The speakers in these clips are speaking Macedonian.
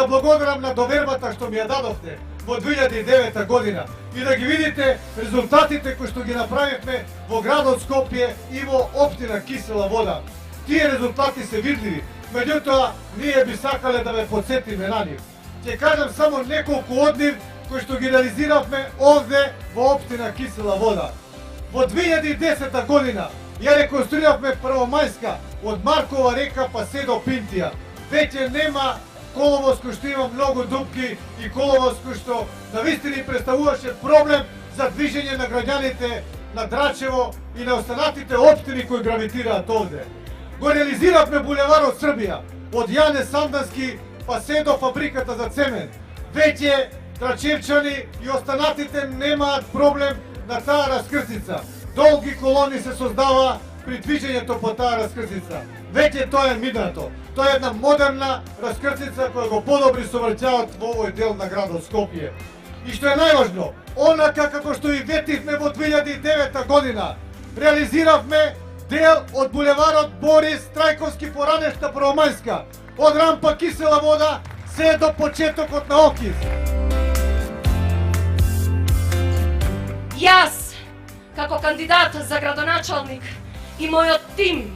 да благодарам на довербата што ми ја дадовте во 2009 година и да ги видите резултатите кои што ги направивме во градот Скопје и во општина Кисела Вода. Тие резултати се видливи, меѓутоа ние би сакале да ве потсетиме на нив. Ќе кажам само неколку од нив кои што ги реализиравме овде во општина Кисела Вода. Во 2010 година ја реконструиравме Првомајска од Маркова река па се до Пинтија. Веќе нема коловоз кој што има многу дупки и коловоз кој што навистина представуваше проблем за движење на граѓаните на Драчево и на останатите општини кои гравитираат овде. Го реализиравме булеварот Србија од Јане Сандански па се до фабриката за цемент. Веќе драчевчани и останатите немаат проблем на таа раскрсница. Долги колони се создава при движењето по таа раскрсница. Веќе тоа е минато. Тоа е една модерна раскрсница која го подобри сообраќајот во овој дел на градот Скопје. И што е најважно, онака како што и ветивме во 2009 година, реализиравме дел од булеварот Борис Трајковски по Ранешта Првомајска, од рампа Кисела Вода се до почетокот на Окис. Јас, како кандидат за градоначалник и мојот тим,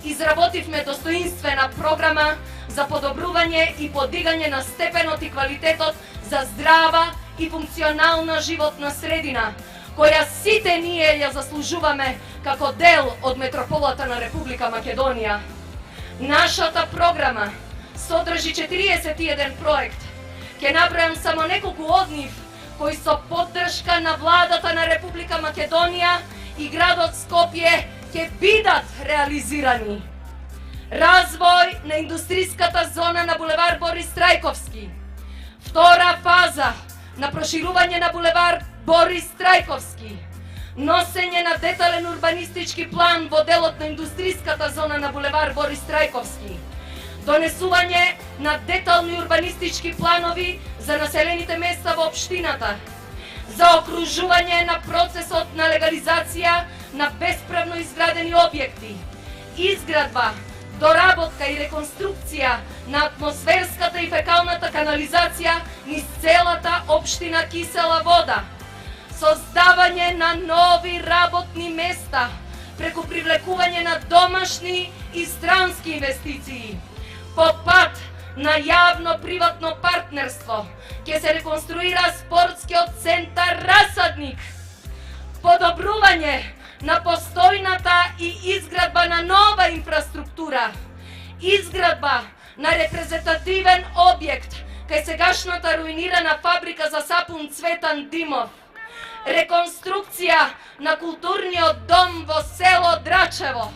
изработивме достоинствена програма за подобрување и подигање на степенот и квалитетот за здрава и функционална животна средина, која сите ние ја заслужуваме како дел од метрополата на Република Македонија. Нашата програма содржи 41 проект. Ќе набројам само неколку од нив кои со поддршка на владата на Република Македонија и градот Скопје ќе бидат реализирани. Развој на индустријската зона на булевар Борис Трајковски. Втора фаза на проширување на булевар Борис Трајковски. Носење на детален урбанистички план во делот на индустријската зона на булевар Борис Трајковски. Донесување на детални урбанистички планови за населените места во општината. Заокружување на процесот на легализација на бесправно изградени објекти. Изградба, доработка и реконструкција на атмосферската и фекалната канализација низ целата општина Кисела Вода. Создавање на нови работни места преку привлекување на домашни и странски инвестиции. По пат на јавно-приватно партнерство ќе се реконструира спортскиот центар Расадник. Подобрување на постојната и изградба на нова инфраструктура. Изградба на репрезентативен објект кај сегашната руинирана фабрика за сапун Цветан Димов. Реконструкција на културниот дом во село Драчево.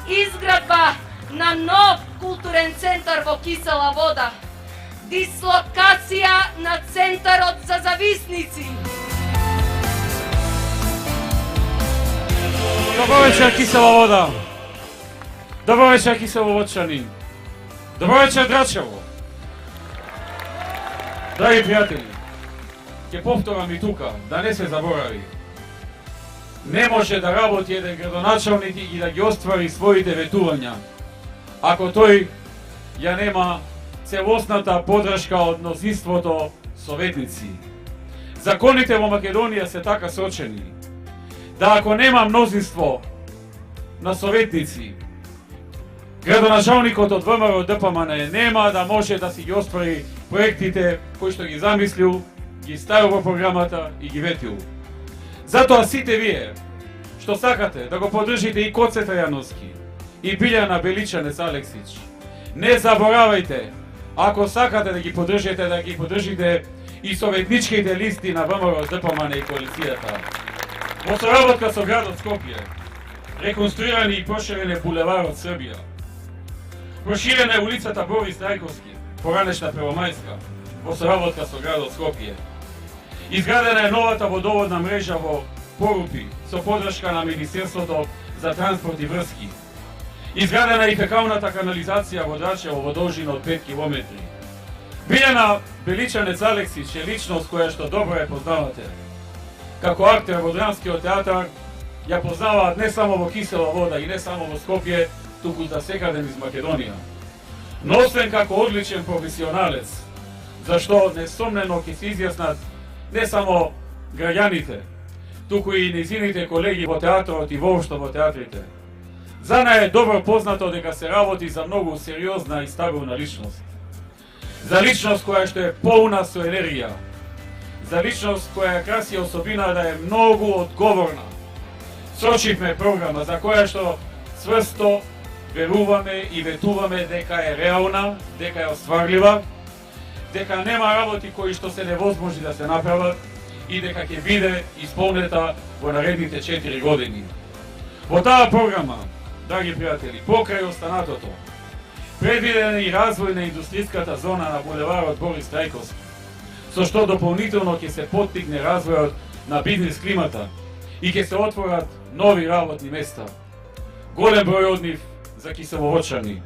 Изградба на нов културен центар во Кисела Вода. Дислокација на центарот за зависници. Добро вечер, Кисела Вода. Добро вечер, Киселоводчани. Добро вечер, Драчево. Драги пријатели, ќе повторам и тука, да не се заборави. Не може да работи еден градоначалник и да ги оствари своите ветувања, ако тој ја нема целосната подршка од мнозинството советници. Законите во Македонија се така сочени, да ако нема мнозинство на советници, градоначалникот од ВМРО ДПМН нема да може да си ги оствари проектите кои што ги замислил, ги ставил во програмата и ги ветил. Затоа сите вие што сакате да го поддржите и Коце Трајановски и Билјана Беличанец Алексич, не заборавајте, ако сакате да ги поддржите и советничките листи на ВМРО ДПМН и коалицијата. Во соработка со градот Скопје, реконструирани и проширен е булеварот Србија. Проширена е улицата Борис Трајковски, поранешна Првомајска, во соработка со градот Скопје. Изградена е новата водоводна мрежа во Порупи, со поддршка на Министерството за транспорт и врски. Изградена е и фекалната канализација во Драчево во должина од 5 километри. Билјана Беличанец Алексич е личност која што добро ја познавате. Како актер во Драмскиот театар, ја познаваат не само во Кисела Вода и не само во Скопје, туку за секаде низ Македонија. Но освен како одличен професионалец, зашто несомнено ќе се изјаснат не само граѓаните, туку и незините колеги во театрот и воопшто во театрите. За неа е добро познато дека се работи за многу сериозна и стабилна личност. За личност која што е полна со енергија. За личност која краси особина да е многу одговорна. Сочивме програма за која што цврсто веруваме и ветуваме дека е реална, дека е остварлива, дека нема работи кои што се невозможни да се направат и дека ќе биде исполнета во наредните 4 години. Во таа програма, драги пријатели, покрај останатото, предвиден и развој на индустријската зона на булеварот Борис Трајковски, со што дополнително ќе се поттикне развојот на бизнис климата и ќе се отворат нови работни места. Голем број од нив за Киселоводчани.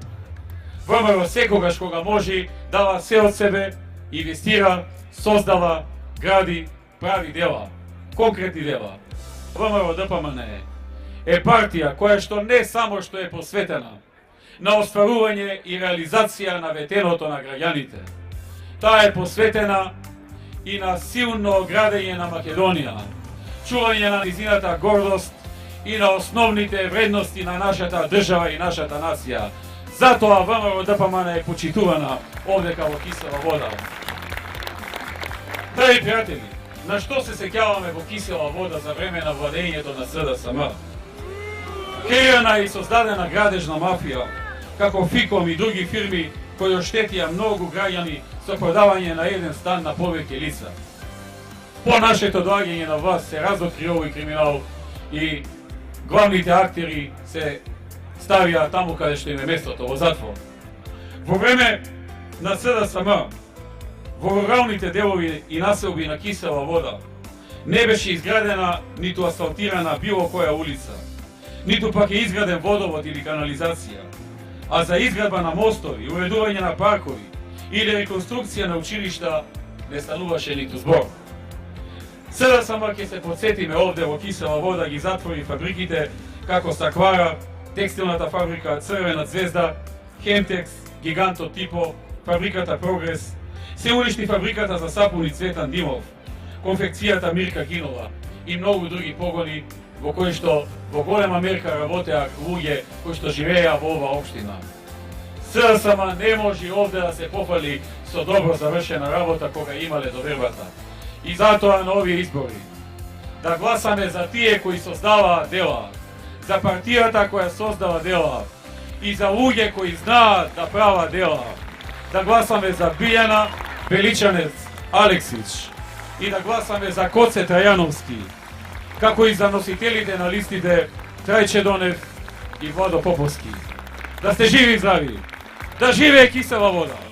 ВМРО секогаш кога може дава се од себе, инвестира, создава, гради, прави дела, конкретни дела. ВМРО ДПМН е партија која што не само што е посветена на остварување и реализација на ветеното на граѓаните. Таа е посветена и на силно градење на Македонија, чување на низината гордост и на основните вредности на нашата држава и нашата нација. Затоа ВМРО ДПМН е почитувана овдека во Кисела Вода. Драги пријатели, на што се сеќаваме во Кисела Вода за време на владењето на СДСМ? Креирана и создадена градежна мафија, како Фиком и други фирми кои оштетија многу граѓани со продавање на еден стан на повеќе лица. По нашето доаѓање на власт се разоткри овој криминал и главните актери се ставија таму каде што им е местото, во затвор. Во време на СДСМ, во руралните делови и населби на Кисела Вода, не беше изградена ниту асфалтирана било која улица, ниту пак е изграден водовод или канализација, а за изградба на мостови, уредување на паркови или реконструкција на училишта не стануваше ниту збор. СДСМ ќе се подсетиме овде во Кисела Вода ги затвори фабриките како Саквара, текстилната фабрика Црвена звезда, Хемтекс, Гигантот Типо, фабриката Прогрес, се уништи фабриката за сапуни Цветан Димов, конфекцијата Мирка Кинова и многу други погони во кои што во голема мерка работеа луѓе кои што живееа во оваа општина. СДСМ не може овде да се пофали со добро завршена работа кога имале довербата. И затоа на овие избори да гласаме за тие кои создаваат дела, за партијата која создава дела и за луѓе кои знаат да прават дела. Да гласаме за Билјана Величанец Алексич и да гласаме за Коце Трајановски, како и за носителите на листите Трајче Донев и Владо Поповски. Да сте живи и здрави! Да живее Кисела Вода!